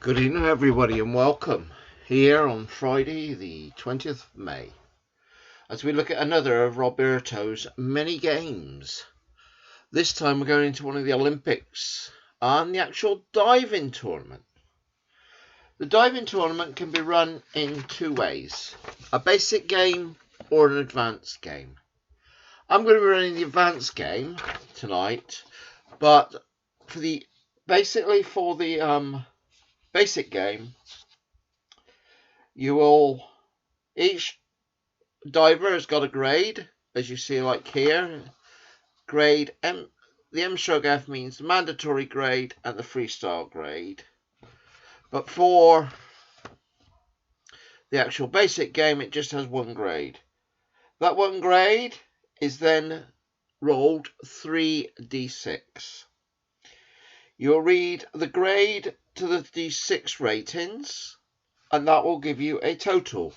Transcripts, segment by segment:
Good evening, everybody, and welcome here on Friday, the 20th of May, as we look at another of Roberto's many games. This time we're going into one of the Olympics and the actual diving tournament. The diving tournament can be run in two ways: a basic game or an advanced game. I'm going to be running the advanced game tonight, but for the basic game, each diver has got a grade, as you see like here. Grade M, the M/F means the mandatory grade and the freestyle grade. But for the actual basic game, it just has one grade. That one grade is then rolled 3d6. You'll read the grade to the d6 ratings, and that will give you a total.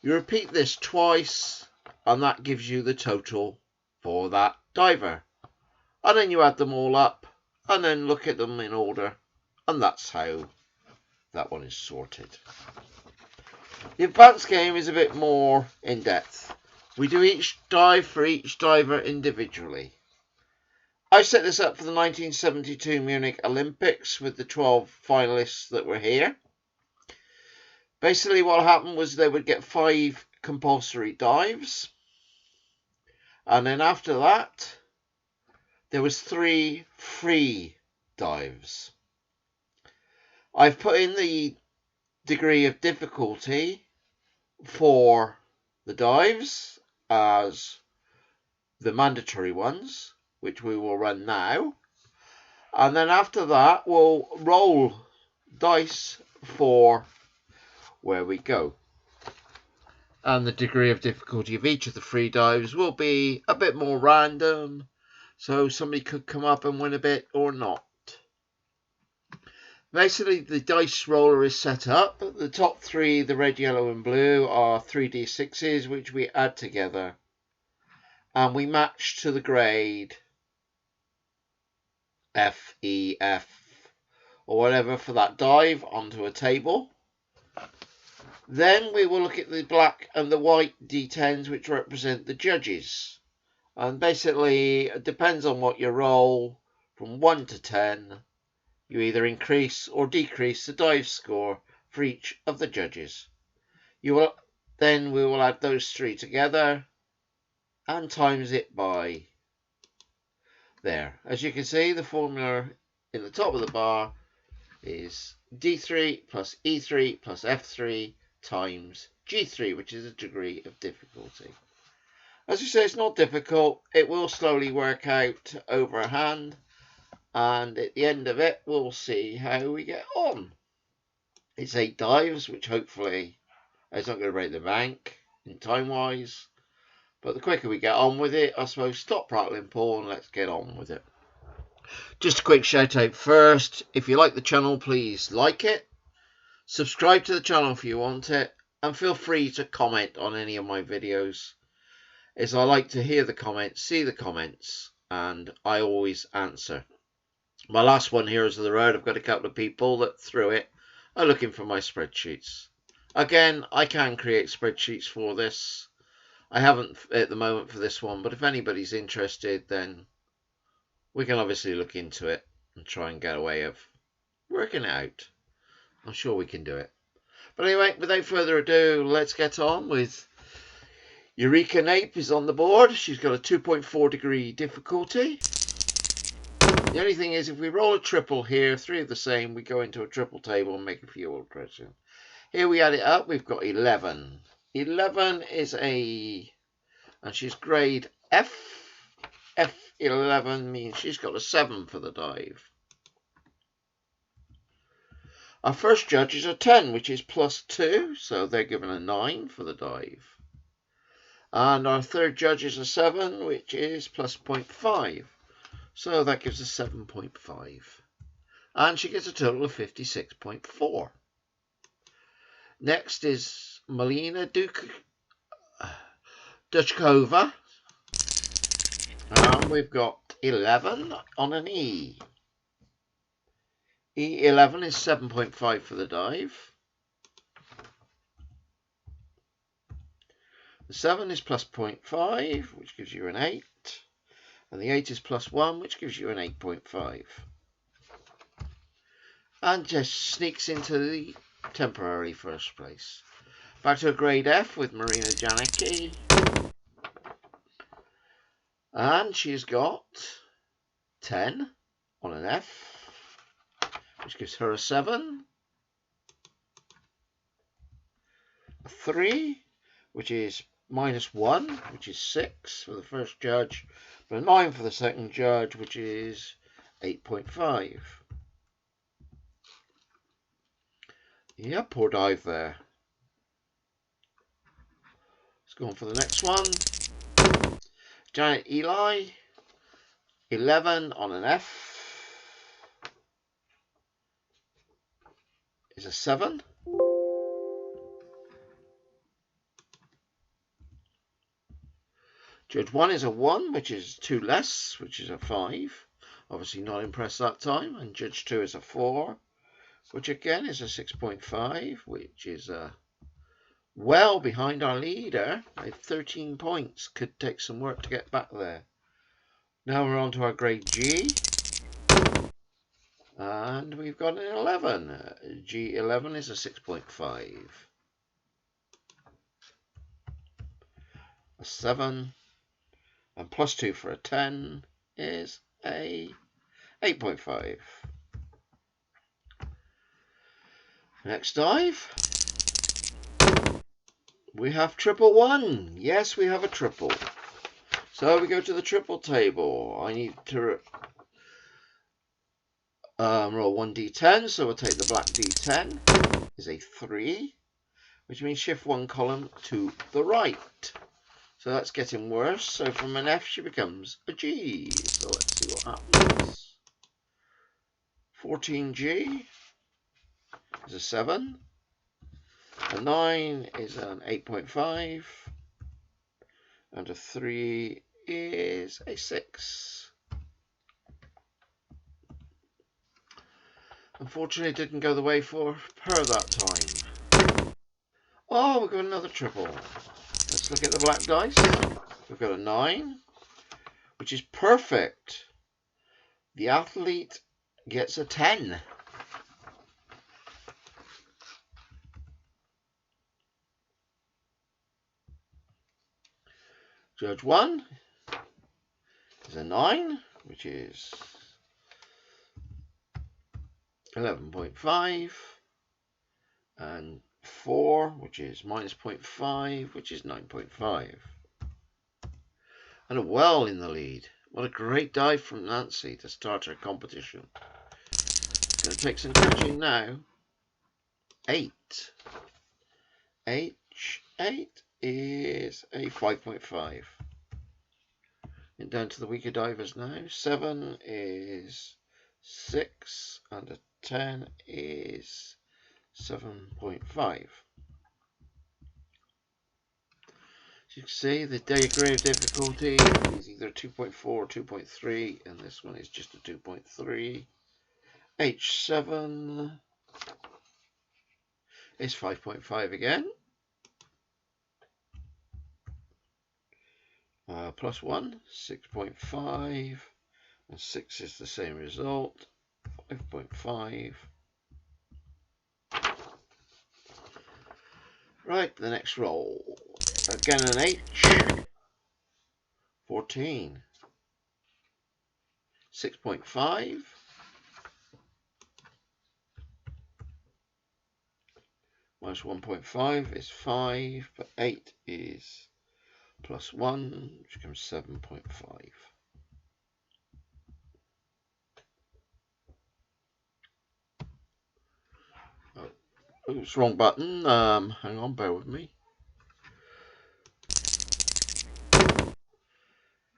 You repeat this twice, and that gives you the total for that diver. And then you add them all up, and then look at them in order, and that's how that one is sorted. The advanced game is a bit more in depth. We do each dive for each diver individually. I set this up for the 1972 Munich Olympics with the 12 finalists that were here. Basically what happened was they would get 5 compulsory dives, and then after that there was 3 free dives. I've put in the degree of difficulty for the dives as the mandatory ones, which we will run now, and then after that we'll roll dice for where we go. And the degree of difficulty of each of the free dives will be a bit more random, so somebody could come up and win a bit or not. Basically, the dice roller is set up. The top 3, the red, yellow and blue, are 3d6s which we add together, and we match to the grade F, E, F or whatever for that dive onto a table. Then we will look at the black and the white D10s, which represent the judges. And basically, it depends on what you roll. From 1 to 10, you either increase or decrease the dive score for each of the judges. We will add those 3 together and times it by there. As you can see, the formula in the top of the bar is D3 plus E3 plus F3 times G3, which is a degree of difficulty. As you say, it's not difficult. It will slowly work out over a hand, and at the end of it we'll see how we get on. It's 8 dives, which hopefully is not going to break the bank in time wise, but the quicker we get on with it, I suppose, stop prattling, Paul, and let's get on with it. Just a quick shout out first. If you like the channel, please like it, subscribe to the channel if you want it, and feel free to comment on any of my videos, as I like to hear the comments, see the comments, and I always answer. My last one here is the road. I've got a couple of people that through it are looking for my spreadsheets. Again, I can create spreadsheets for this. I haven't at the moment for this one, but if anybody's interested, then we can obviously look into it and try and get a way of working it out. I'm sure we can do it. But anyway, without further ado, let's get on with Eureka Nape is on the board. She's got a 2.4 degree difficulty. The only thing is, if we roll a triple here, 3 of the same, we go into a triple table and make a few old questions. Here we add it up, we've got 11. 11 is and she's grade F. F11 means she's got a 7 for the dive. Our first judge is a 10, which is plus 2, so they're given a 9 for the dive. And our third judge is a 7, which is plus 0.5, so that gives us 7.5. And she gets a total of 56.4. Next is Malina Duchkova, and we've got 11 on an E. E11 is 7.5 for the dive. The 7 is plus 0.5, which gives you an 8. And the 8 is plus 1, which gives you an 8.5. And just sneaks into the temporary first place. Back to a grade F with Marina Janicki. And she's got 10 on an F, which gives her a 7. A 3, which is minus 1, which is 6 for the first judge, but a 9 for the second judge, which is 8.5. Yeah, poor dive there. Let's go on for the next one. Janet Eli, 11 on an F, is a 7. Judge 1 is a 1, which is 2 less, which is a 5. Obviously not impressed that time. And Judge 2 is a 4, which again is a 6.5, which is well behind our leader by 13 points. Could take some work to get back there. Now we're on to our grade G. And we've got an 11. G11 is a 6.5. A 7. And plus 2 for a 10 is a 8.5. Next dive. We have triple 1. Yes, we have a triple. So we go to the triple table. I need to roll 1d10, so we'll take the black d10. Is a 3, which means shift 1 column to the right. So that's getting worse. So from an F, she becomes a G. So let's see what happens. 14G is a 7. A 9 is an 8.5. And a 3 is a 6. Unfortunately, it didn't go the way for her that time. Oh, we've got another triple. Let's look at the black dice. We've got a 9, which is perfect. The athlete gets a 10. Judge 1 is a 9, which is 11.5. And 4, which is minus 0.5, which is 9.5. And a well in the lead. What a great dive from Nancy to start her competition. Going to take some catching now. 8. H8 is a 5.5. And down to the weaker divers now. 7 is 6, and a 10 is 7.5. As you can see, the degree of difficulty is either 2.4 or 2.3, and this one is just a 2.3. H7 is 5.5 again. Plus 1, 6.5, and 6 is the same result, 5.5. Right, the next roll. Again an H. 14. 6.5. Minus 1.5 is 5, but 8 is plus 1, which becomes 7.5. Oops, wrong button. Hang on, bear with me.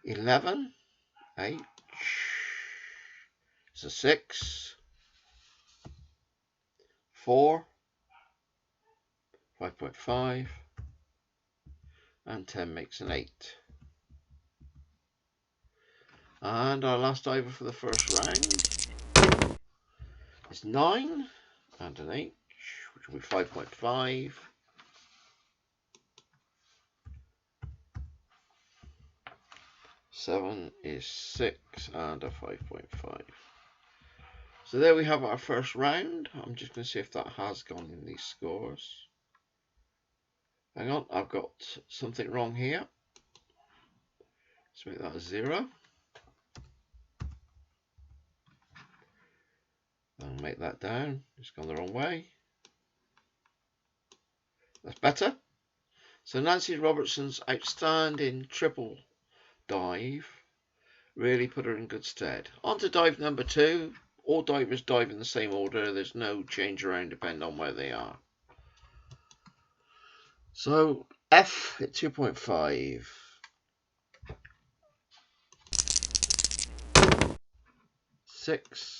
11. H is a 6. 4. 5.5. And 10 makes an 8. And our last diver for the first round is 9 and an H, which will be 5.5. Seven is 6 and a 5.5. So there we have our first round. I'm just going to see if that has gone in these scores. Hang on, I've got something wrong here. Let's make that a 0. I'll make that down. It's gone the wrong way. That's better. So Nancy Robertson's outstanding triple dive really put her in good stead. On to dive number 2. All divers dive in the same order. There's no change around depending on where they are. So F at 2.5. 6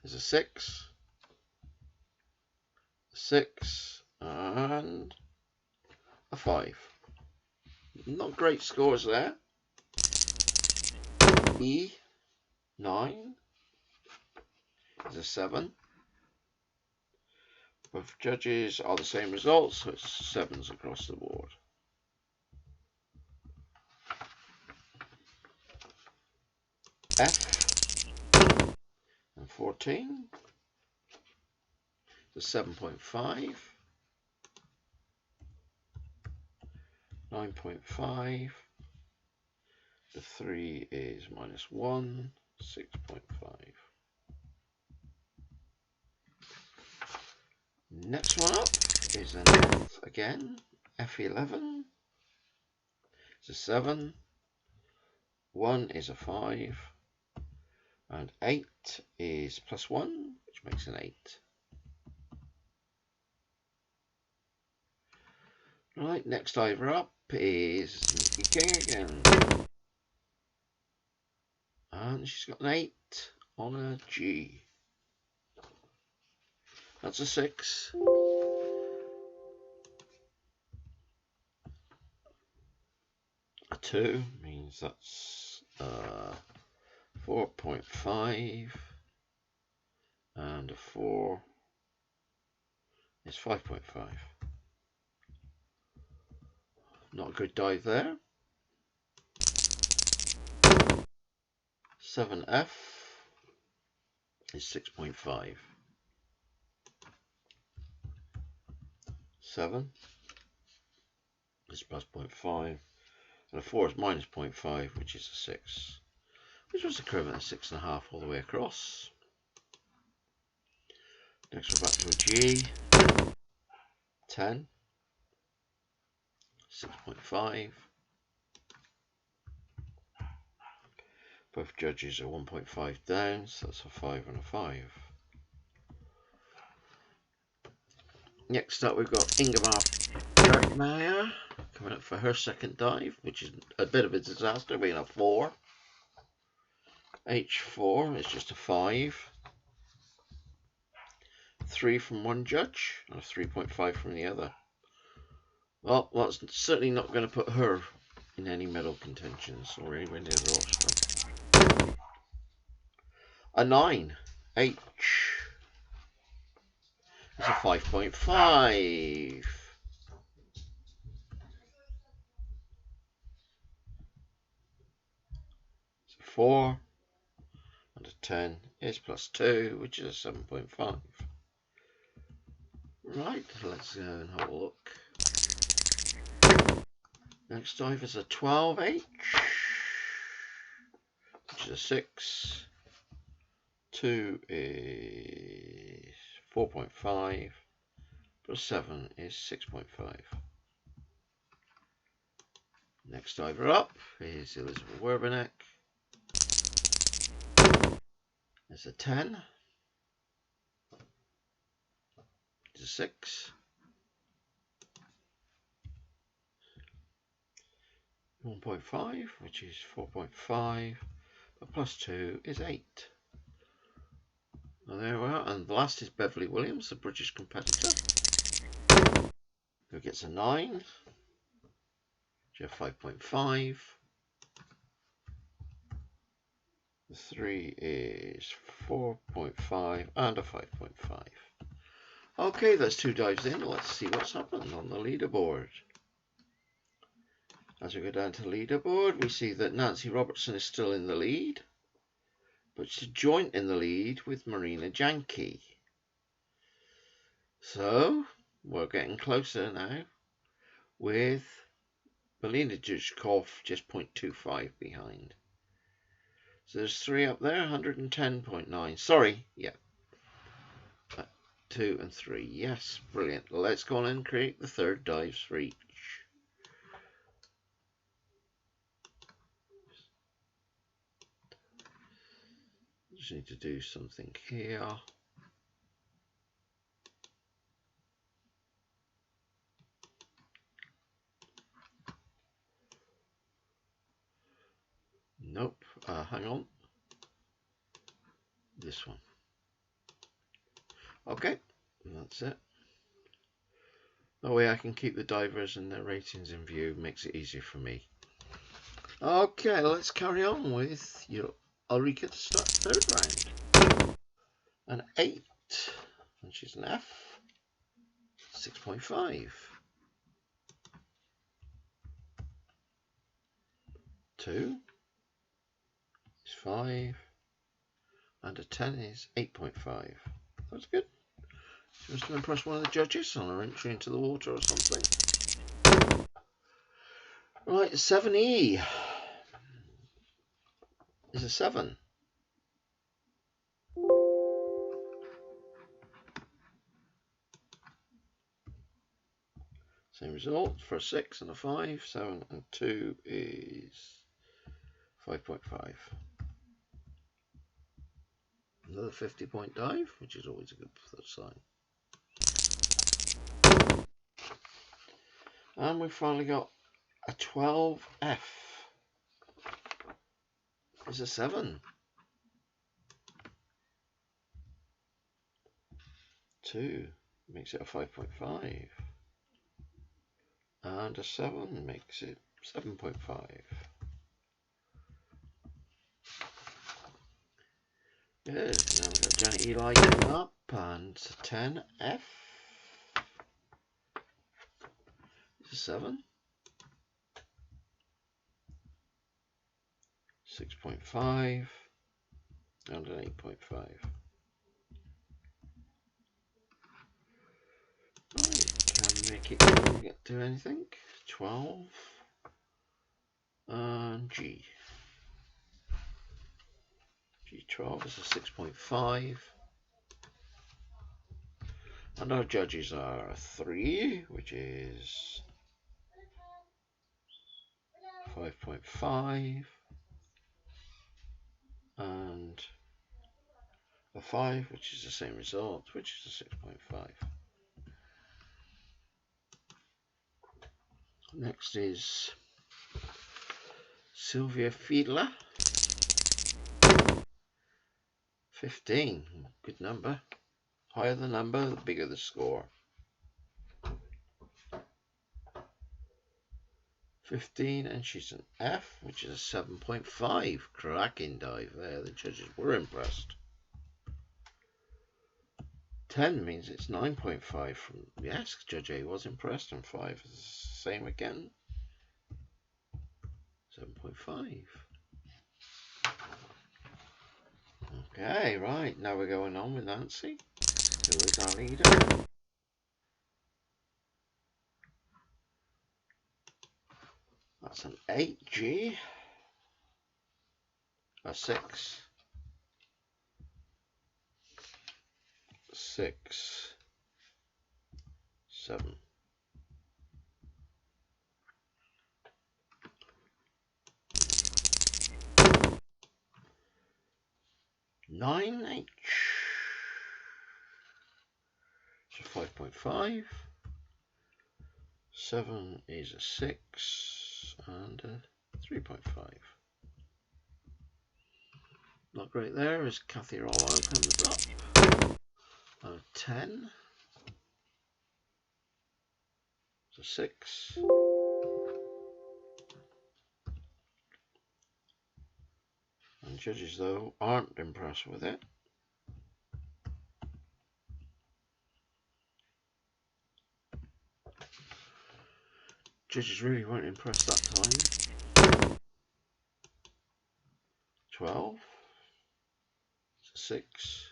is a 6. 6 and a 5. Not great scores there. E 9 is a 7. Both judges are the same results, so it's 7s across the board. F and 14 is a 7.5. 9.5. The 3 is -1. 6.5. Next one up is an F again. F11 is a 7. 1 is a 5. And 8 is +1, which makes an 8. Right, next diver up is Nikki King again. And she's got an 8 on a G. That's a 6. A 2 means that's 4.5. And a 4 is 5.5. Not a good dive there. 7F is 6.5. 7 is +0.5. And a 4 is -0.5, which is a 6. Which was equivalent to 6.5 all the way across. Next we're back to a G. 10. 6.5. Both judges are 1.5 down, so that's a 5 and a 5. Next up we've got Ingemar Bjerkmeyer coming up for her second dive, which is a bit of a disaster, being a 4. H4 is just a 5. 3 from one judge and a 3.5 from the other. Well, that's certainly not going to put her in any medal contentions or anywhere near the rostrum. A 9, H, is a 5.5. It's a 4, and a 10 is +2, which is a 7.5. Right, let's go and have a look. Next dive is a 12H, which is a 6. 2 is 4.5, +7 is 6.5. Next diver up is Elizabeth Werbenek. It's a 10. It's a 6. 1.5, which is 4.5, but +2 is 8. Well, there we are. And the last is Beverly Williams, the British competitor, who gets a 9. She has 5.5. The 3 is 4.5 and a 5.5. Okay, that's 2 dives in. Let's see what's happened on the leaderboard. As we go down to the leaderboard, we see that Nancy Robertson is still in the lead, but she's joint in the lead with Marina Janke. So we're getting closer now, with Melina Duzhkov just 0.25 behind. So there's 3 up there, 110.9. Sorry, yeah. 2 and 3. Yes, brilliant. Let's go on and create the 3rd dives for each. Just need to do something here. Nope. Hang on. This one. Okay, that's it. That way I can keep the divers and their ratings in view. Makes it easier for me. Okay, let's carry on with your Ulrika to start 3rd round. An 8, and she's an F. 6.5. 2 is 5, and a 10 is 8.5. That's good. She must have impressed one of the judges on her entry into the water or something. Right, 7E is a 7. Same result for a 6 and a 5. 7 and 2 is 5.5. Another 50-point dive, which is always a good sign. And we've finally got a 12F. It's a 7. 2 makes it a 5.5. And a 7 makes it 7.5. Good. Now we've got Janet Eli coming up, and it's a 10F. It's a 7. 6.5 and an 8.5. Right, can make it get to anything. 12 and G. G12 is a 6.5. And our judges are 3, which is 5.5, and a 5, which is the same result, which is a 6.5. Next is Sylvia Fiedler. 15, good number. Higher the number, the bigger the score. 15, and she's an F, which is a 7.5. Cracking dive there. The judges were impressed. 10 means it's 9.5 from, yes, Judge A was impressed, and 5 is the same again. 7.5. Okay, right, now we're going on with Nancy, who is our leader. That's an 8G, a 6, 6, 7. Nine H. It's a 5.5. 7 is a 6 and a 3.5. Not great there as Kathy Rollo comes up. And a 10. It's a 6. And Judges, though, aren't impressed with it. Judges really weren't impressed that time. 12, 6,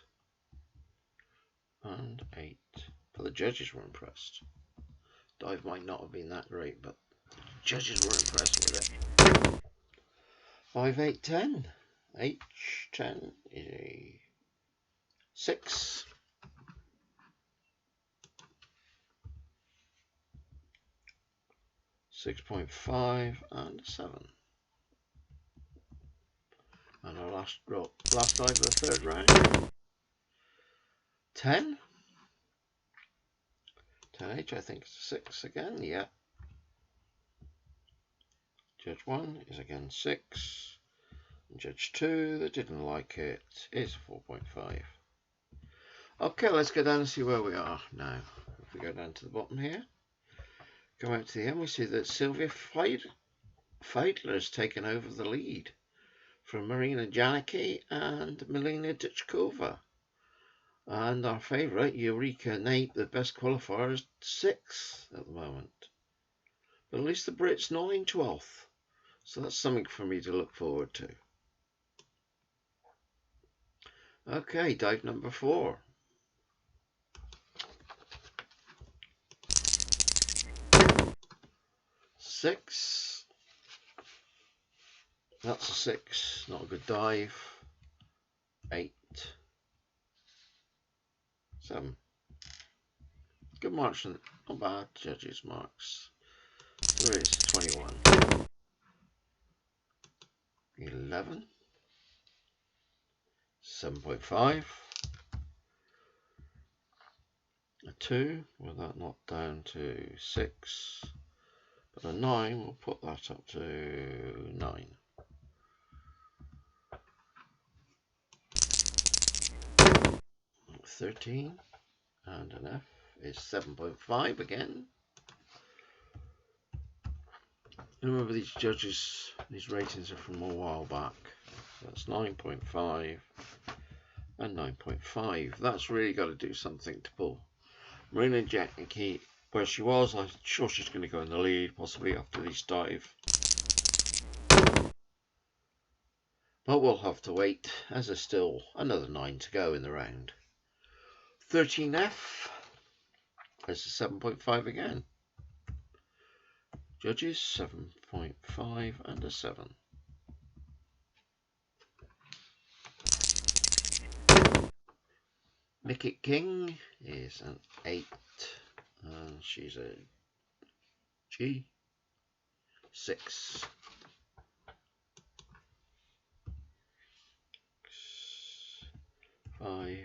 and 8. But the judges were impressed. Dive might not have been that great, but the judges were impressed with it. 5, 8, 10. H, 10 is a 6. 6.5 and 7. And our last dive of the third round. 10. 10H, I think it's 6 again, yeah. Judge 1 is again 6. And Judge 2, that didn't like it, is 4.5. Okay, let's go down and see where we are now. If we go down to the bottom here, come out to the end, we see that Sylvia Feidler has taken over the lead from Marina Janicki and Milena Duchkova. And our favourite, Eureka Nape, the best qualifier, is 6th at the moment. But at least the Brits not in 12th. So that's something for me to look forward to. Okay, dive number 4. Six. That's a 6. Not a good dive. 8. 7. Good marks, not bad. Judges marks. 3 is 21. 11. 7.5. A 2. Well, that knocked down to 6. But a 9, we'll put that up to 9. 13 and an F is 7.5 again. Remember, these judges, these ratings are from a while back. That's 9.5 and 9.5. That's really got to do something to pull Marina Janicki where she was. I'm sure she's going to go in the lead, possibly after this dive. But we'll have to wait, as there's still another 9 to go in the round. 13F is a 7.5 again. Judges, 7.5 and a 7. Mickey King is an 8, and she's a G. 6. 5,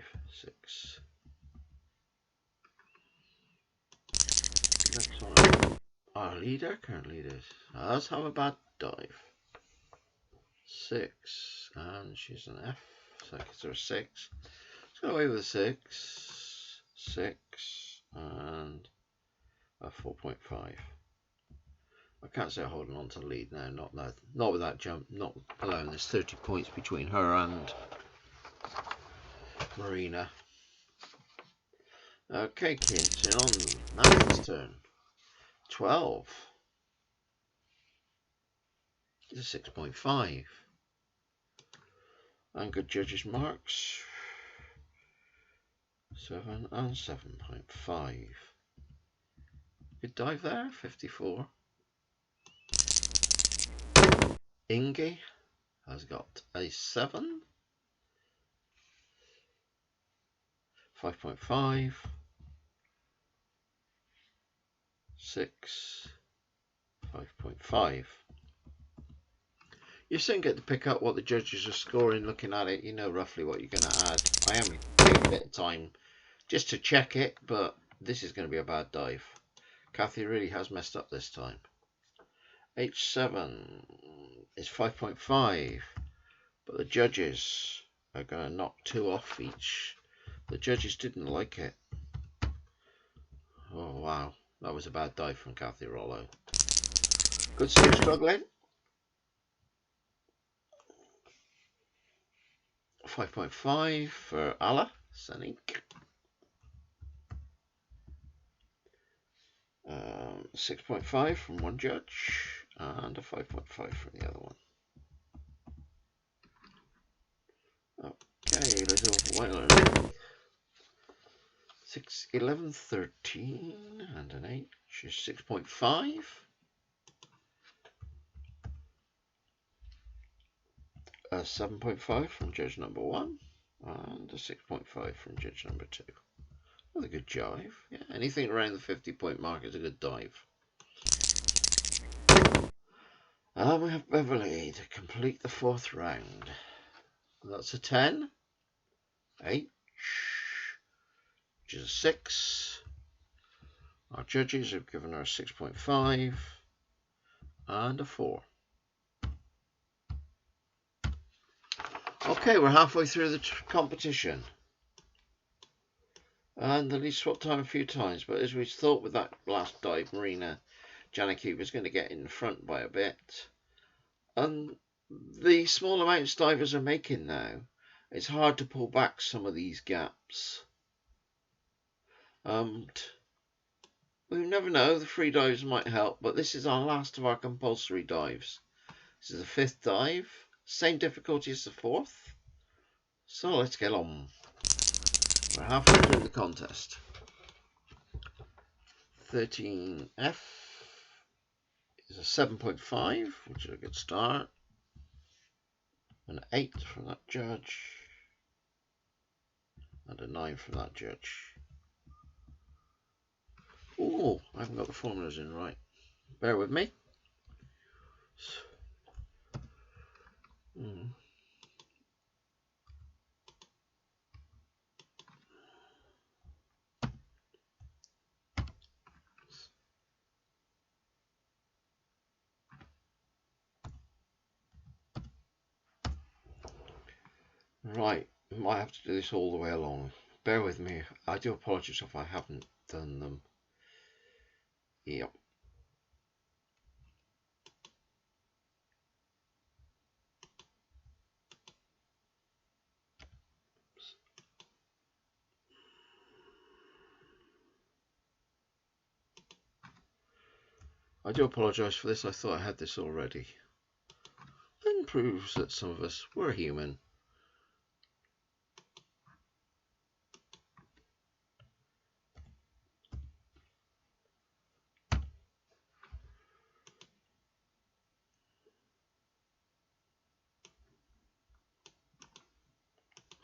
6. Next one, our leader, current leaders. Let's have a bad dive. 6, and she's an F, so I guess her 6. Let's go away with a 6, 6, and a 4.5. I can't say holding on to the lead now, not with that jump, not alone. There's 30 points between her and Marina. Okay, kids, and on Nathan's turn. 12 is a 6.5. And good judges marks. 7 and 7.5. Good dive there, 54. Inge has got a 7. 5.5. 6. 5.5. You soon get to pick up what the judges are scoring. Looking at it, you know roughly what you're going to add. I am taking a bit of time just to check it, but this is going to be a bad dive. Kathy really has messed up this time. H7 is 5.5, but the judges are going to knock 2 off each. The judges didn't like it. Oh wow, that was a bad dive from Kathy Rollo. Could see her struggling. 5.5 for Allah Sanik. 6.5 from one judge and a 5.5 from the other one. Okay, little Whaler. 6, 11, 13 and an H is 6.5. A 7.5 from judge number 1 and a 6.5 from judge number 2. Well, a good jive. Yeah, anything around the 50-point mark is a good dive. And we have Beverly to complete the 4th round. That's a 10, H, which is a 6. Our judges have given her a 6.5 and a 4. Okay, we're halfway through the competition. And the lead swap time a few times, but as we thought with that last dive, Marina Janicky was going to get in front by a bit. And the small amounts divers are making now, it's hard to pull back some of these gaps. We never know, the free dives might help, but this is our last of our compulsory dives. This is the 5th dive, same difficulty as the 4th. So let's get on. We're halfway through the contest. 13F is a 7.5, which is a good start. An 8 from that judge. And a 9 from that judge. Oh, I haven't got the formulas in right. Bear with me. Right, I might have to do this all the way along. Bear with me. I do apologise if I haven't done them. Yep. I do apologise for this. I thought I had this already. And proves that some of us were human.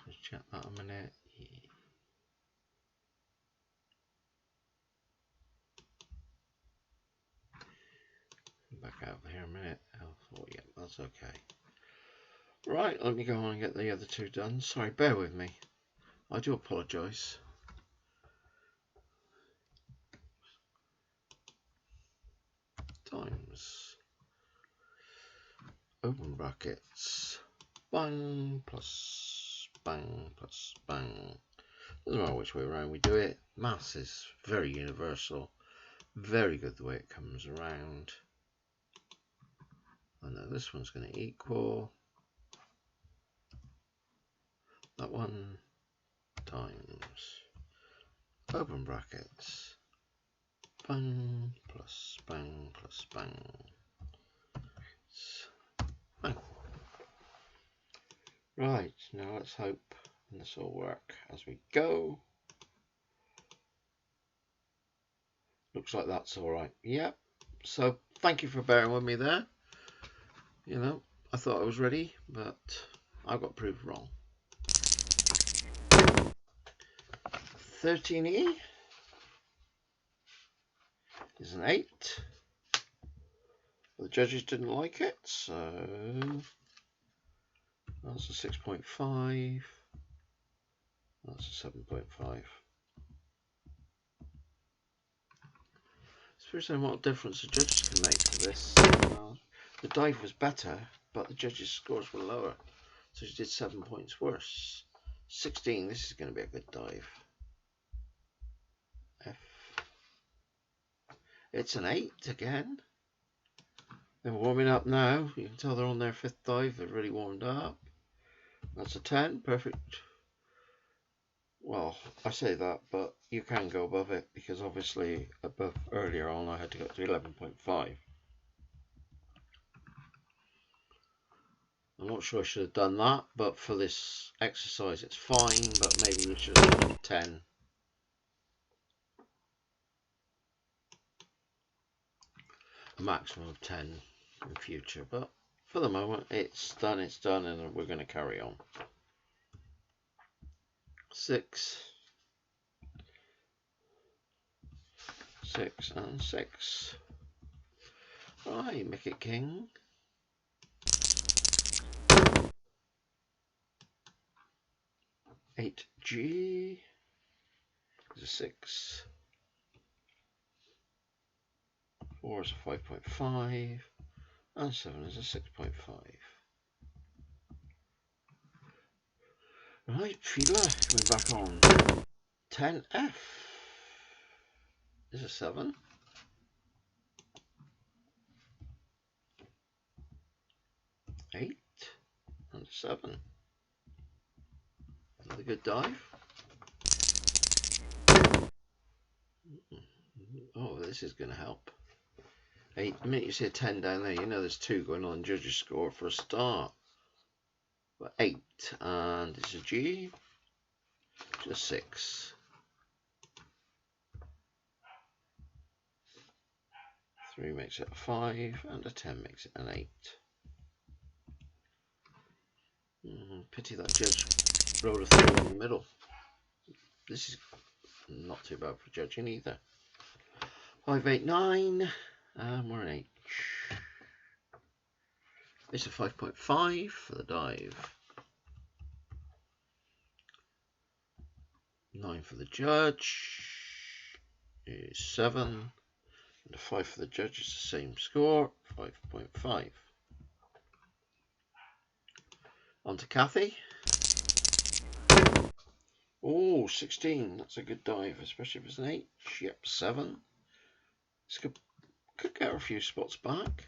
Let's check that a minute. Back out here a minute. Oh, yeah, that's okay. Right, let me go on and get the other two done. Sorry, bear with me. I do apologise. Times open brackets bang plus bang plus bang. Doesn't matter which way around we do it. Maths is very universal. Very good the way it comes around. And now this one's going to equal that one times open brackets bang plus bang plus bang. Bang. Right, now let's hope this will work as we go. Looks like that's all right. Yep. So thank you for bearing with me there. You know, I thought I was ready, but I got proved wrong. 13E is an 8. The judges didn't like it, so that's a 6.5. That's a 7.5. It's very interesting what difference the judges can make to this. The dive was better, but the judges' scores were lower, so she did 7 points worse. 16, this is going to be a good dive. F. It's an 8 again. They're warming up now. You can tell they're on their 5th dive. They've really warmed up. That's a 10, perfect. Well, I say that, but you can go above it because obviously above earlier on I had to go to 11.5. I'm not sure I should have done that, but for this exercise it's fine, but maybe we should have done 10. A maximum of 10 in future, but for the moment it's done, and we're going to carry on. 6, 6 and 6. Right, make it king. 8G is a 6. 4 is a 5.5. And 7 is a 6.5. Right, Fiedler coming back on. 10F is a 7. 8 and a 7. Another good dive. Oh, this is going to help. 8. The minute you see a 10 down there, you know there's 2 going on judges' score for a start. But 8 and it's a G. Just 6. 3 makes it a 5 and a 10 makes it an 8. Pity that judge rolled a 3 in the middle. This is not too bad for judging either. 5, 8, 9, and we're an H. It's a 5.5 for the dive. 9 for the judge is 7. And a 5 for the judge is the same score, 5.5. On to Kathy. Oh, 16. That's a good dive, especially if it's an H. Yep, 7. This could get her a few spots back.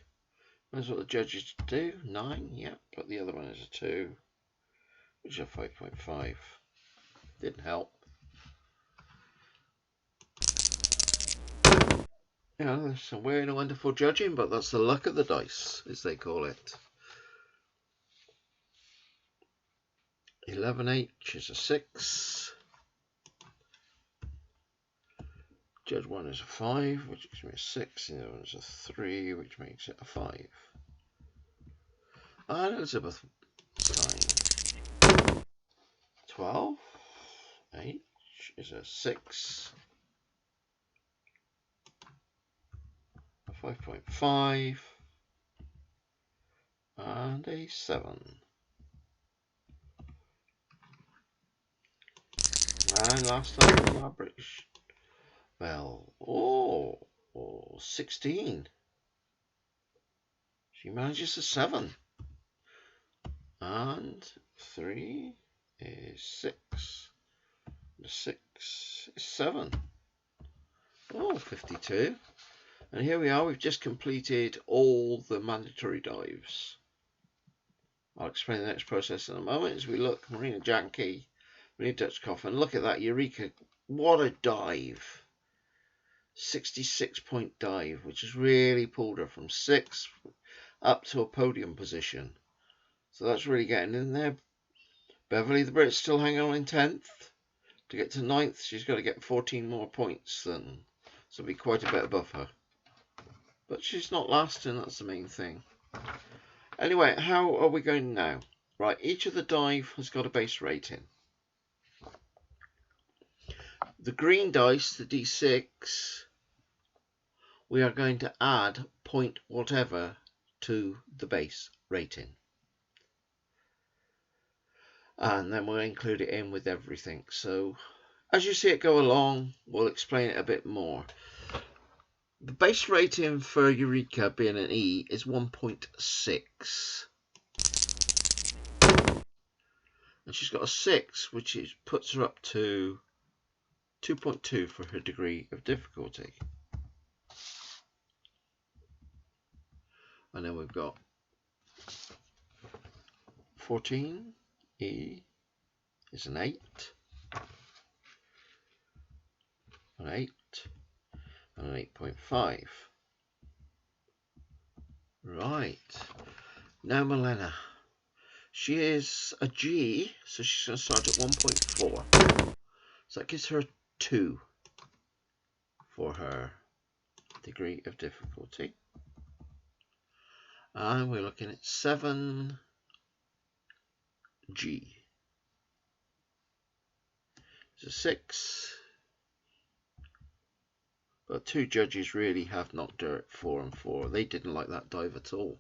That's what the judges do. 9, yep. But the other one is a 2, which is a 5.5. Didn't help. You know, there's some weird and wonderful judging, but that's the luck of the dice, as they call it. 11H is a 6. Judge 1 is a 5, which gives me a 6. The other one is a 3, which makes it a 5. And Elizabeth time. 12. H is a 6. A 5.5. And a 7. And last time was our British. Well, 16. She manages a 7. And 3 is 6. The 6 is 7. Oh, 52. And here we are. We've just completed all the mandatory dives. I'll explain the next process in a moment. As we look, Marina Janke, Marina Dutchkoff, and look at that Eureka. What a dive. 66-point dive, which has really pulled her from 6th up to a podium position. So that's really getting in there. Beverly, the Brit's still hanging on in 10th. To get to 9th, she's got to get 14 more points than, so be quite a bit above her. But she's not last, and that's the main thing. Anyway, how are we going now? Right, each of the dive has got a base rating. The green dice, the D6, we are going to add point whatever to the base rating. And then we'll include it in with everything. So as you see it go along, we'll explain it a bit more. The base rating for Eureka, being an E, is 1.6. And she's got a 6, which puts her up to 2.2 for her degree of difficulty. And then we've got 14 E is an 8, an 8, and an 8.5. Right, now Milena. She is a G, so she's going to start at 1.4. So that gives her 2 for her degree of difficulty. And we're looking at 7G. It's a 6. But 2 judges really have knocked her at 4 and 4. They didn't like that dive at all.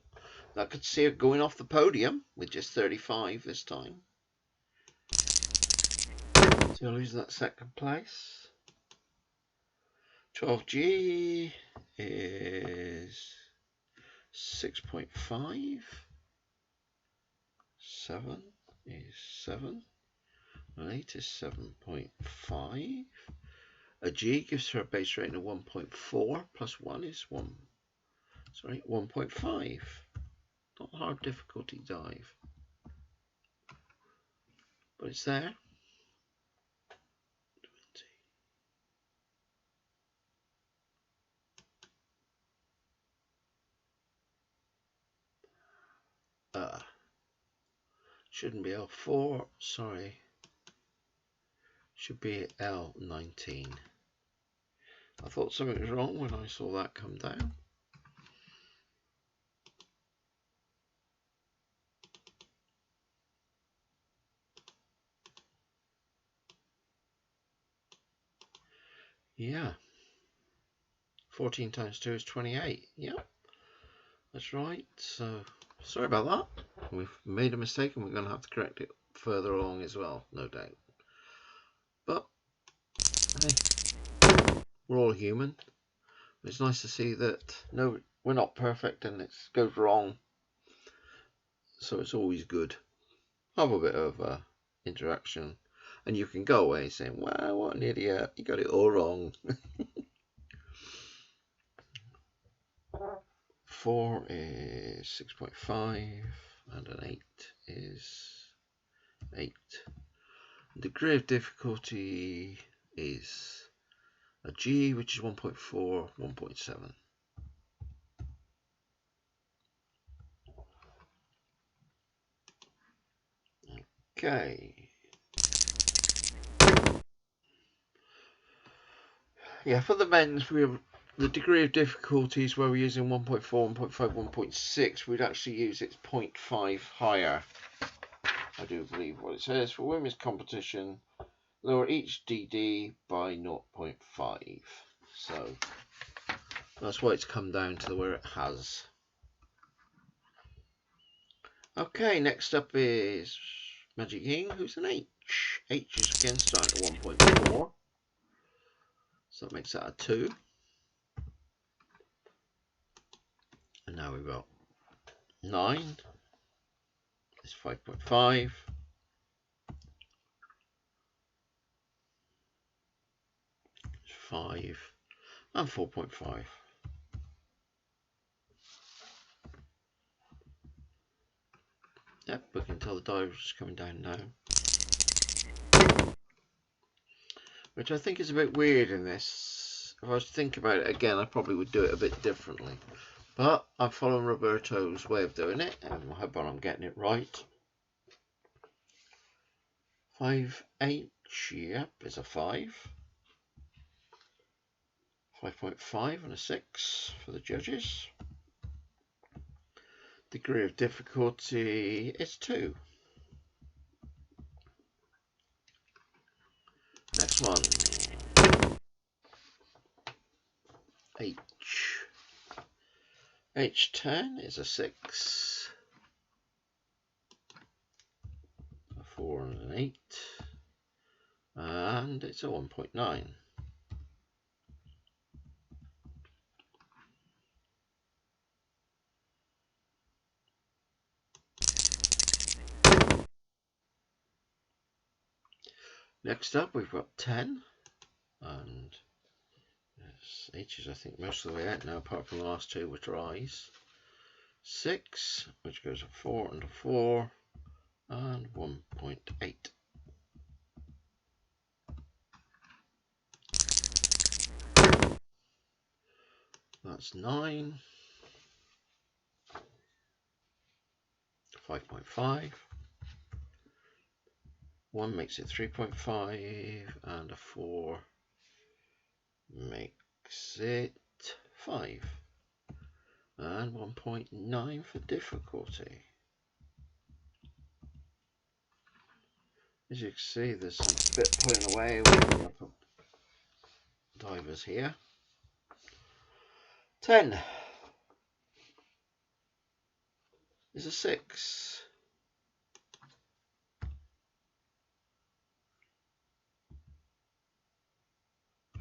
That could see her going off the podium with just 35 this time. So you'll lose that second place. 12G is 6.5. 7 is 7. And 8 is 7.5. A G gives her a base rating of 1.4 plus 1 is 1.5. Not a hard difficulty dive, but it's there. 20. Shouldn't be L4, sorry. Should be L19. I thought something was wrong when I saw that come down. Yeah. 14 times 2 is 28. Yeah, that's right. So, sorry about that. We've made a mistake and we're going to have to correct it further along as well, no doubt. But, hey, we're all human. It's nice to see that no, we're not perfect and it goes wrong. So it's always good. Have a bit of interaction. And you can go away saying, wow, what an idiot. You got it all wrong. 4 is 6.5 and an 8 is 8. Degree of difficulty is a G, which is 1.4, 1.7. Okay. Yeah, for the men's, we have the degree of difficulties where we're using 1.4, 1.5, 1.6. We'd actually use its 0.5 higher. I do believe what it says. For women's competition, lower each DD by 0.5. So that's why it's come down to where it has. Okay, next up is Magic King, who's an H. H is again starting at 1.4. So that makes that a 2. And now we've got 9. It's 5.5. 5 and 4.5. Yep, we can tell the dive is coming down now. Which I think is a bit weird in this. If I was to think about it again, I probably would do it a bit differently. But I'm following Roberto's way of doing it, and I hope I'm getting it right. 5H, yep, is a 5. 5.5 and a 6 for the judges. Degree of difficulty is 2. Next one. H. H10 is a 6. A 4 and an 8. And it's a 1.9. Next up, we've got 10, and H is, I think, most of the way out now, apart from the last 2, which are I's. 6, which goes a 4 and a 4, and 1.8. That's 9. 5.5. 1 makes it 3.5, and a 4 makes it 5. And 1.9 for difficulty. As you can see, there's some bit pulling away with the upper divers here. 10 is a 6.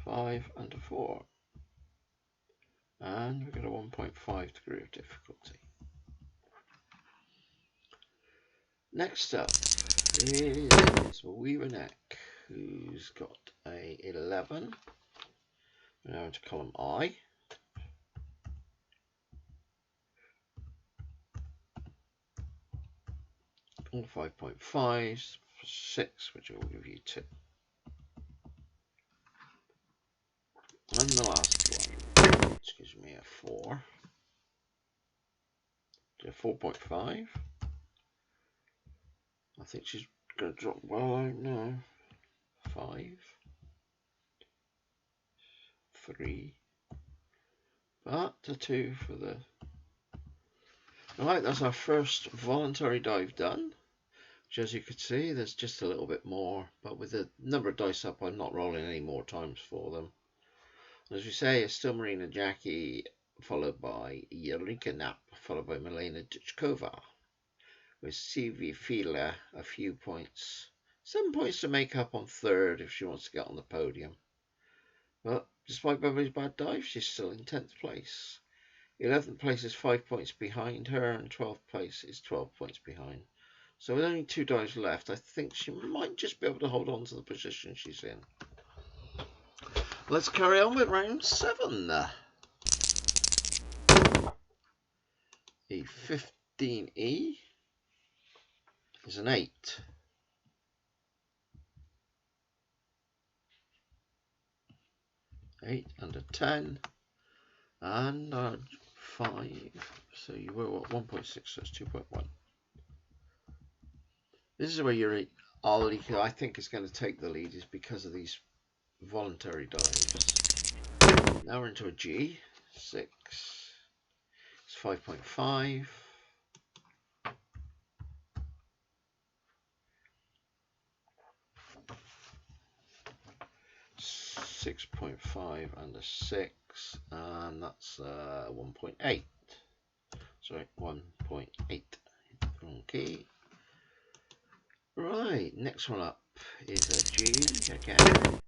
5 and a 4. And we've got a 1.5 degree of difficulty. Next up is Weaver Neck, who's got a 11. We're now into column I. All 5.5s, 6, which will give you 2. And the last one, which gives me a 4. A 4.5. I think she's going to drop well out now. 5. 3. But a 2 for the... Right, that's our first voluntary dive done. Which, as you can see, there's just a little bit more. But with the number of dice up, I'm not rolling any more times for them. As we say, it's still Marina Jackie, followed by Eureka Knapp, followed by Milena Duchkova, with CV Fila a few points. 7 points to make up on third if she wants to get on the podium. But despite Beverly's bad dive, she's still in 10th place. 11th place is 5 points behind her, and 12th place is 12 points behind. So with only 2 dives left, I think she might just be able to hold on to the position she's in. Let's carry on with round 7. A 15E is an 8. And a 10 and a 5. So you were what, 1.6, so it's 2.1. This is where you're Ollie, I think, is going to take the lead, is because of these voluntary dives. Now we're into a G, 6. It's 5.5. 6.5 and a 6, and that's 1.8. Sorry, 1.8. Okay. Right, next one up is a G again.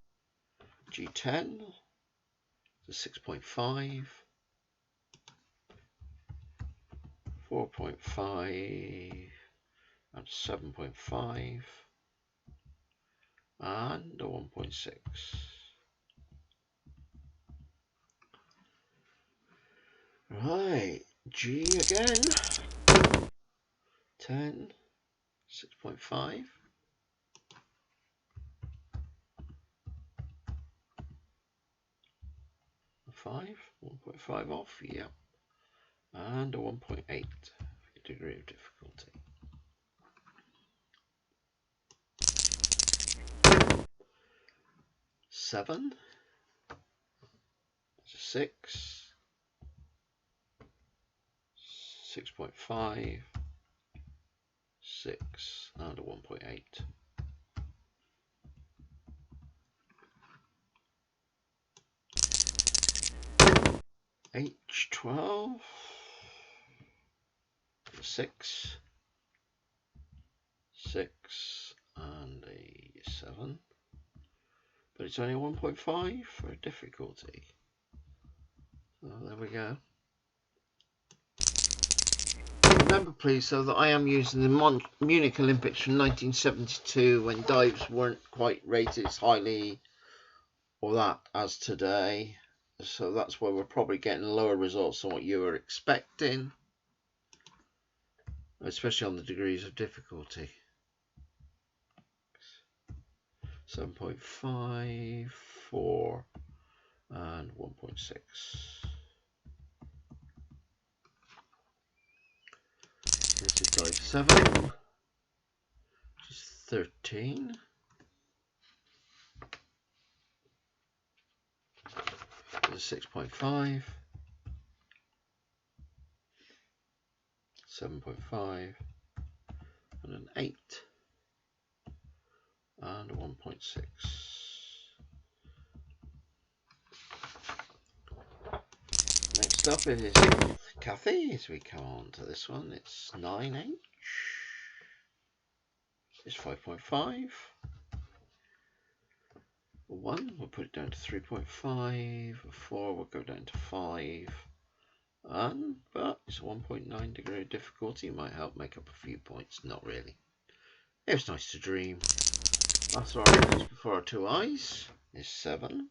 G10. It's a 6.5. 4.5 and 7.5 and a 1.6. Right, G again. 10, 6.5. 5, 1.5 off, yeah. And a 1.8 degree of difficulty. 7, 6, 6.5, 6, and a 1.8. H12, 6, 6, and a 7. But it's only a 1.5 for difficulty. So there we go. Remember, please, though, that I am using the Munich Olympics from 1972, when dives weren't quite rated as highly or that as today. So that's where we're probably getting lower results than what you were expecting, especially on the degrees of difficulty. 7.5, 4, and 1.6. This is dive 7, which is 13. This is 6.5, 7.5, and an 8, and a 1.6. Next up is Kathy, as we come on to this one. It's 9H. It's 5.5. 1, we'll put it down to 3.5. 4, we'll go down to 5. But it's a 1.9 degree of difficulty. Might help make up a few points. Not really. It was nice to dream. Last our ranges before our 2 eyes is 7.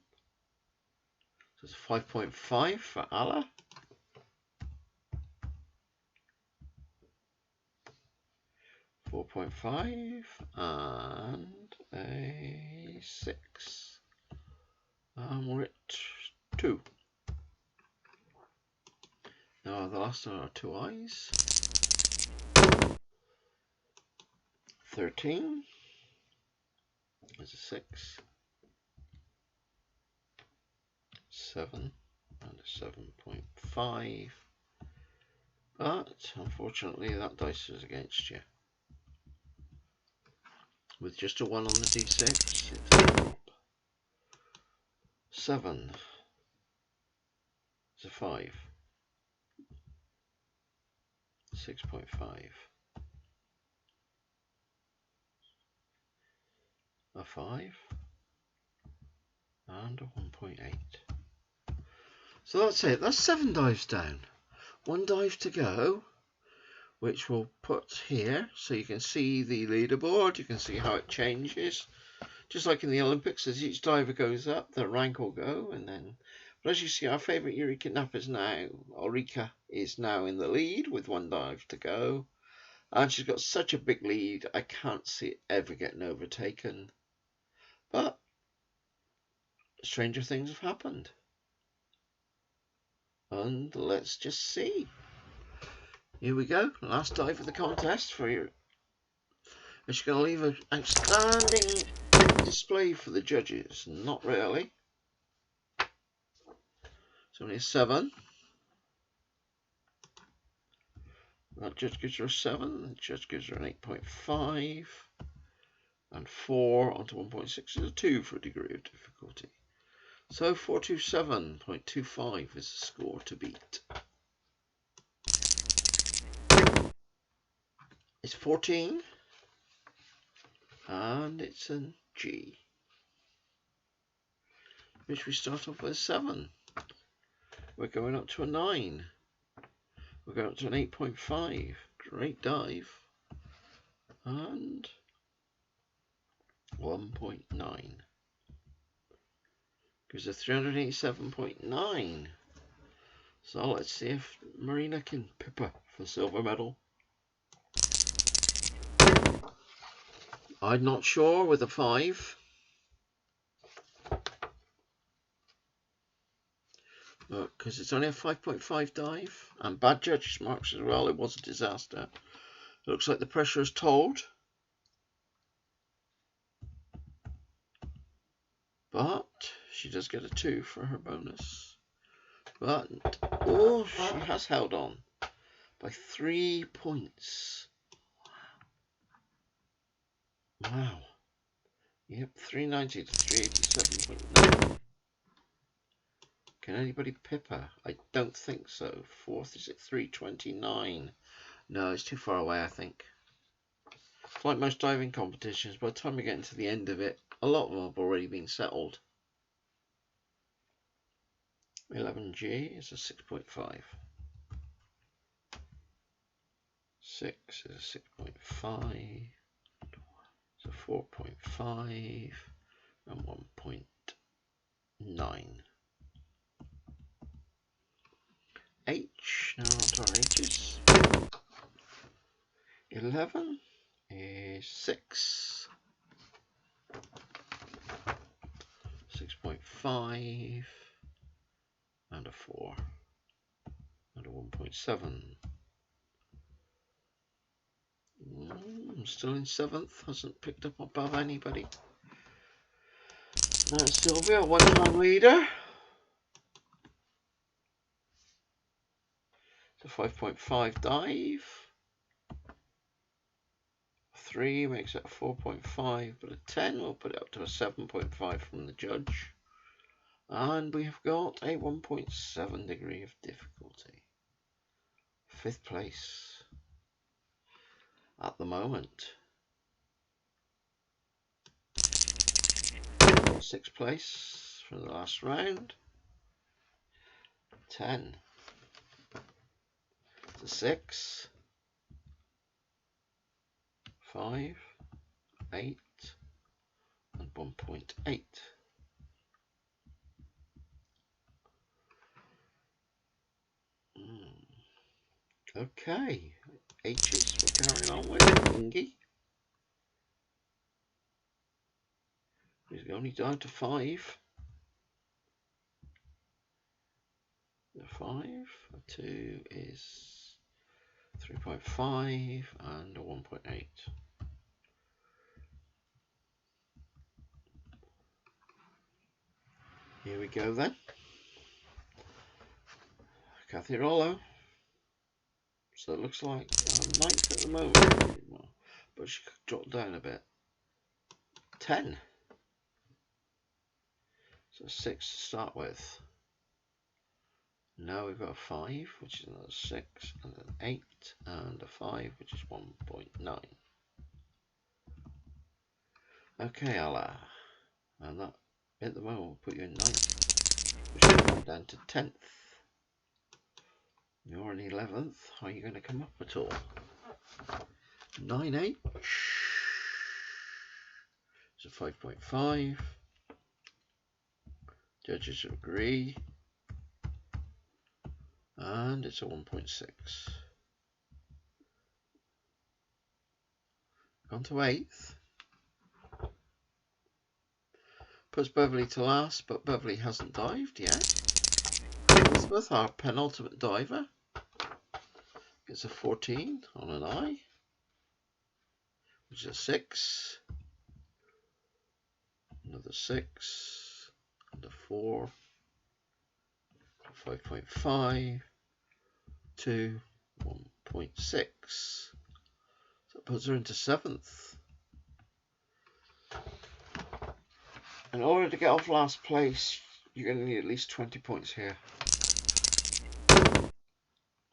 So it's 5.5 for Allah. 4.5 and a 6. And we're at 2. Now the last of our 2 eyes. 13 is a 6. 7 and a 7.5. But unfortunately that dice is against you. With just a 1 on the d6, it's a drop. 7 is a 5. 6.5. A 5. And a 1.8. So that's it. That's 7 dives down. 1 dive to go, which we'll put here so you can see the leaderboard. You can see how it changes. Just like in the Olympics, as each diver goes up, the rank will go. And then, but as you see, our favourite Yuri kidnapper now, Ulrika, is now in the lead with 1 dive to go. And she's got such a big lead, I can't see it ever getting overtaken. But stranger things have happened. And let's just see. Here we go. Last dive of the contest for you. Is she going to leave an outstanding display for the judges? Not really. It's only a 7. That judge gives her a 7. The judge gives her an 8.5. And 4 onto 1.6 is a 2 for a degree of difficulty. So 427.25 is the score to beat. It's 14. And it's a G. Which we start off with a 7. We're going up to a 9. We're going up to an 8.5. Great dive. And 1.9. Gives a 387.9. So let's see if Marina can pipper for silver medal. I'm not sure with a 5. Because it's only a 5.5 dive. And bad judges marks as well. It was a disaster. It looks like the pressure is told. But she does get a 2 for her bonus. But, oh, she has held on by 3 points. Wow. Yep, 390 to 387.9. Can anybody pip her? I don't think so. 4th is at 329. No, it's too far away, I think. It's like most diving competitions, by the time we get into the end of it, a lot of them have already been settled. 11G is a 6.5. 6 is a 6.5. So 4.5 and 1.9. H, now on to our H's. 11 is 6. 6.5 and a 4 and a 1.7. I'm still in 7th, hasn't picked up above anybody. Now Sylvia, one-time leader. It's a 5.5 dive. 3 makes it a 4.5, but a 10 will put it up to a 7.5 from the judge. And we have got a 1.7 degree of difficulty. 5th place at the moment. 6th place for the last round. 10 to 6. 5, 8, and 1.8. Okay, H's we're carrying on with. Ingy. He's only down to 5. The 5, a 2 is 3.5 and a 1.8. Here we go then. Kathy Rollo. So it looks like 9th at the moment, but she could drop down a bit. 10. So 6 to start with. Now we've got a 5, which is another 6, and an 8, and a 5, which is 1.9. Okay, Ella. And that, at the moment, will put you in 9th, which will come down to 10th. You're in 11th. How are you going to come up at all? 9H. It's a 5.5. Judges agree. And it's a 1.6. On to 8th. Puts Beverly to last, but Beverly hasn't dived yet. Elizabeth, our penultimate diver, gets a 14 on an I, which is a 6. Another 6. And a 4. 5.5 to 1.6. So that puts her into 7th. In order to get off last place, you're going to need at least 20 points here.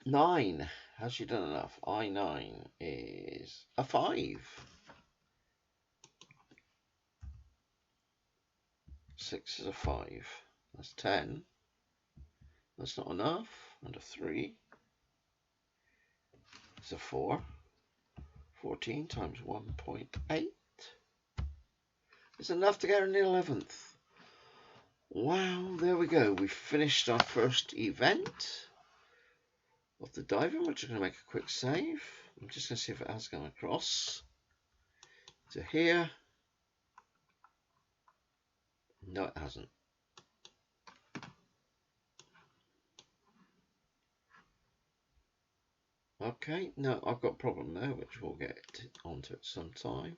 9. Has she done enough? I9 is a 5. 6 is a 5. That's 10. That's not enough. And a 3. It's a 4. 14 times 1.8. It's enough to get in the 11th. Wow, there we go. We've finished our first event of the diving. We're just going to make a quick save. I'm just going to see if it has gone across to here. No, it hasn't. Okay, no, I've got a problem there, which we'll get onto at some time.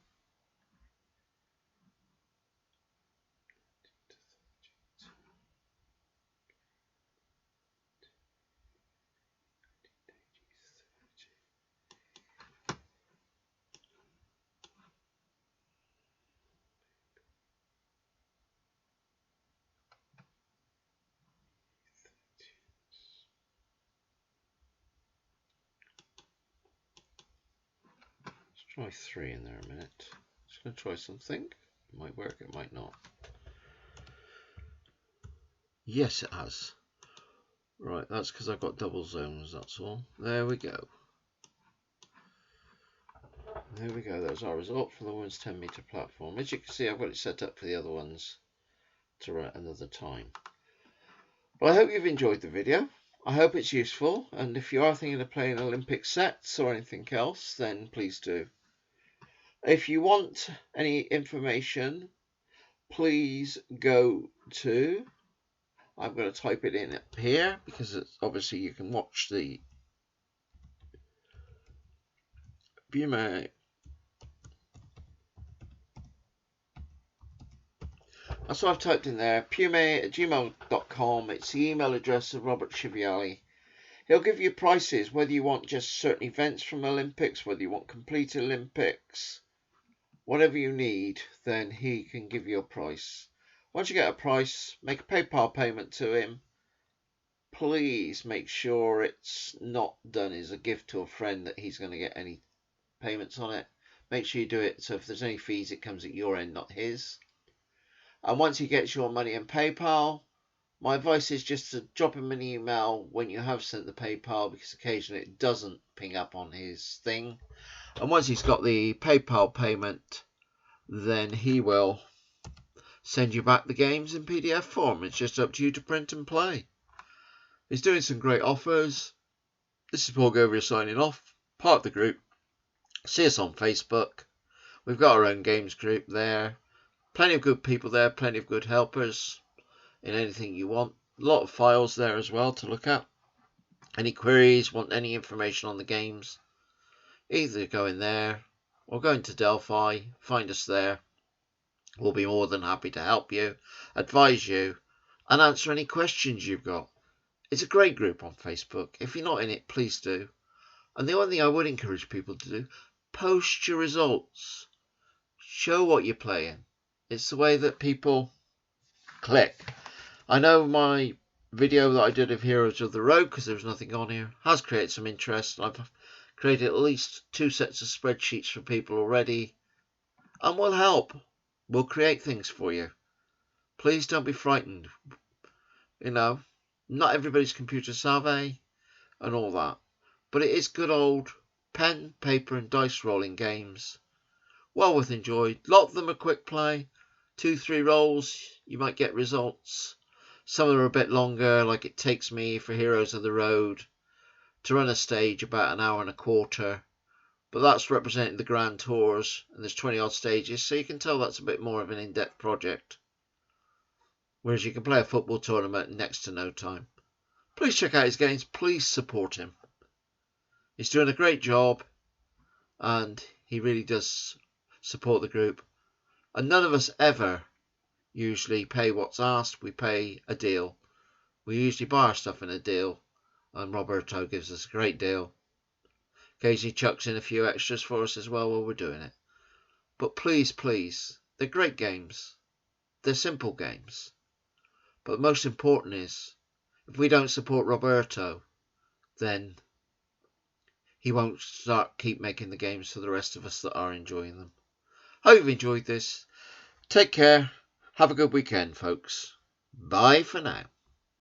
Try 3 in there a minute. Just going to try something. It might work, it might not. Yes, it has. Right, that's because I've got double zones, that's all. There we go. There we go, there's our result for the women's 10 metre platform. As you can see, I've got it set up for the other ones to run at another time. Well, I hope you've enjoyed the video. I hope it's useful, and if you are thinking of playing Olympic sets or anything else, then please do. If you want any information, please go to, I'm going to type it in up here because it's obviously you can watch the Pume. That's what I've typed in there, pume@gmail.com. It's the email address of Robert Chiavini. He'll give you prices, whether you want just certain events from Olympics, whether you want complete Olympics, whatever you need, then he can give you a price. Once you get a price, make a PayPal payment to him. Please make sure it's not done as a gift to a friend that he's going to get any payments on it. Make sure you do it so if there's any fees, it comes at your end, not his. And once he gets your money in PayPal, my advice is just to drop him an email when you have sent the PayPal, because occasionally it doesn't ping up on his thing. And once he's got the PayPal payment, then he will send you back the games in PDF form. It's just up to you to print and play. He's doing some great offers. This is Paul Gover signing off, part of the group. See us on Facebook. We've got our own games group there. Plenty of good people there, plenty of good helpers in anything you want. A lot of files there as well to look at. Any queries, want any information on the games, either go in there or go into Delphi, find us there. We'll be more than happy to help you, advise you, and answer any questions you've got. It's a great group on Facebook. If you're not in it, please do. And the only thing I would encourage people to do, post your results. Show what you're playing. It's the way that people click. I know my video that I did of Heroes of the Road, because there was nothing on here, has created some interest. I've created at least 2 sets of spreadsheets for people already, and we'll help. We'll create things for you. Please don't be frightened. You know, not everybody's computer savvy and all that, but it is good old pen, paper and dice rolling games. Well worth enjoyed. A lot of them are quick play. 2-3 rolls, you might get results. Some are a bit longer, like it takes me for Heroes of the Road to run a stage about an hour and a quarter. But that's representing the Grand Tours, and there's 20 odd stages, so you can tell that's a bit more of an in-depth project. Whereas you can play a football tournament in next to no time. Please check out his games, please support him. He's doing a great job, and he really does support the group. And none of us ever usually pay what's asked, we pay a deal. We usually buy our stuff in a deal, and Roberto gives us a great deal. Occasionally chucks in a few extras for us as well while we're doing it. But please, please, they're great games. They're simple games. But most important is, if we don't support Roberto, then he won't keep making the games for the rest of us that are enjoying them. Hope you've enjoyed this. Take care. Have a good weekend, folks. Bye for now.